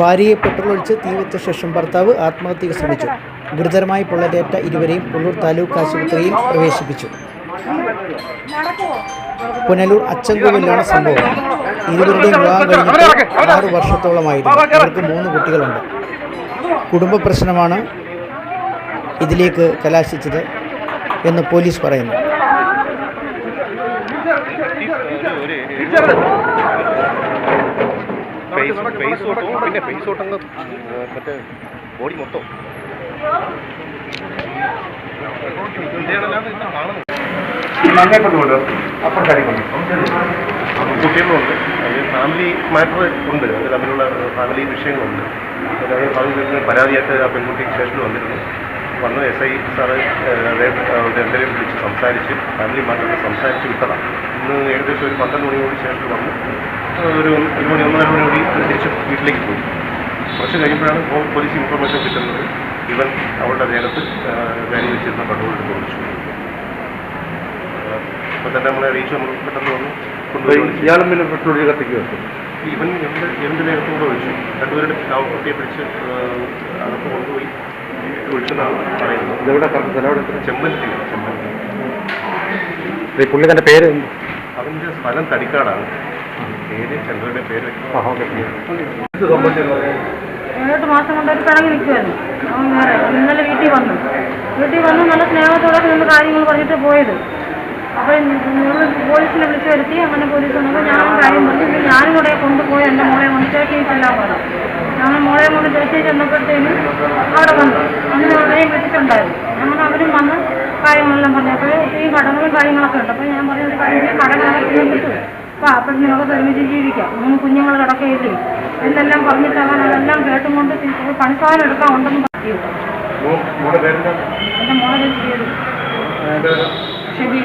ഭാര്യയെ പെട്രോളൊഴിച്ച് തീവെച്ച ശേഷം ഭർത്താവ് ആത്മഹത്യയ്ക്ക് ശ്രമിച്ചു. ഗുരുതരമായി പൊള്ളലേറ്റ ഇരുവരെയും പുനലൂർ താലൂക്ക് ആശുപത്രിയിൽ പ്രവേശിപ്പിച്ചു. പുനലൂർ അച്ചൻകോവിലാണ് സംഭവം. ഇരുവരുടെയും വിവാഹം കഴിഞ്ഞിട്ട് 6 വർഷത്തോളമായിരുന്നു. ഇവർക്ക് 3 കുട്ടികളുണ്ട്. കുടുംബ പ്രശ്നമാണ് ഇതിലേക്ക് കലാശിച്ചത് എന്ന് പോലീസ് പറയുന്നു. മറ്റേ ബോഡി മൊത്തം കുട്ടികളുണ്ട്. അത് ഫാമിലി മാറ്റർ ഉണ്ട്. അത് തമ്മിലുള്ള ഫാമിലി വിഷയങ്ങളുണ്ട്. അതായത് പരാതിയായിട്ട് ആ പെൺകുട്ടി സ്റ്റേഷനിൽ വന്നു SI സാറ് രണ്ടുപേരും വിളിച്ച് സംസാരിച്ച് ഫാമിലി മാറ്ററിൽ സംസാരിച്ച് വിട്ടതാണ്. ഇന്ന് ഏകദേശം ഒരു 12 മണിയോട് സ്റ്റേഷനിൽ വന്നു. ഒരു 1 മണി 1:30 മണിയോട് തിരിച്ച് വീട്ടിലേക്ക് പോയി. കുറച്ച് കഴിയുമ്പോഴാണ് പോലീസ് ഇൻഫർമേഷൻ കിട്ടുന്നത്. ഇവൻ അവളുടെ ദേഹത്ത് കയറി വെച്ചിരുന്ന പെട്രോൾ എടുത്ത് ഒഴിച്ചു. അപ്പോൾ തന്നെ നമ്മളെ അറിയിച്ചു. നമ്മൾ പെട്ടെന്ന് വന്ന് കൊണ്ടുപോയി. ഇയാളും പിന്നെ പെട്രോൾ കത്തിക്ക് വെക്കും. ഇവൻ ഇവൻ്റെ ദേഹത്തും കൂടെ ഒഴിച്ചു. രണ്ടുപേരുടെ കുട്ടിയെ പിടിച്ച് അതൊക്കെ കൊണ്ടുപോയി ഒഴിച്ചെന്നാണ് പറയുന്നത്. ഇതെവിടെ ചെമ്പലത്തി. പുള്ളിക്കാരൻ്റെ പേര്? അവൻ്റെ സ്ഥലം തടിക്കാടാണ്. പേര് ചന്ദ്രയുടെ പേര്. 7 മാസം കൊണ്ട് ഒരു പിണങ്ങി നിൽക്കുമായിരുന്നു. അവൻ വേറെ ഇന്നലെ വീട്ടിൽ വന്നു നല്ല സ്നേഹത്തോടെ നിന്ന് കാര്യങ്ങൾ പറഞ്ഞിട്ട് പോയത്. അപ്പോൾ ഞങ്ങൾ പോലീസിനെ വിളിച്ചു വരുത്തി. അങ്ങനെ പോലീസ് വന്നപ്പോൾ ഞാനും കാര്യം പറഞ്ഞു. ഞാനും കൂടെ കൊണ്ടുപോയി എൻ്റെ മോളെ കൊണ്ട് ചേച്ചിയിട്ടെല്ലാം പറഞ്ഞു. ഞങ്ങൾ മോളെ കൊണ്ട് ചേച്ചി ചെന്നപ്പോഴത്തേനും അവിടെ വന്നു. അങ്ങനെ അവരെയും വിളിച്ചിട്ടുണ്ടായിരുന്നു. അങ്ങനെ അവരും വന്ന് കാര്യങ്ങളെല്ലാം പറഞ്ഞു. അപ്പോൾ ഈ കടകളും കാര്യങ്ങളൊക്കെ ഉണ്ട്. അപ്പോൾ ഞാൻ പറഞ്ഞ കടകളൊക്കെ കിട്ടും. അപ്പോൾ നിങ്ങൾക്ക് ഒരുമിച്ച് ജീവിക്കാം. 3 കുഞ്ഞുങ്ങൾ കിടക്കയില്ലേ എന്നെല്ലാം പറഞ്ഞിട്ട് അവൻ അതെല്ലാം കേട്ടും കൊണ്ട് പണിസാധനം എടുക്കാൻ ഉണ്ടെന്ന് പറഞ്ഞു. എൻ്റെ മോളെ ചെയ്തു. ശരി.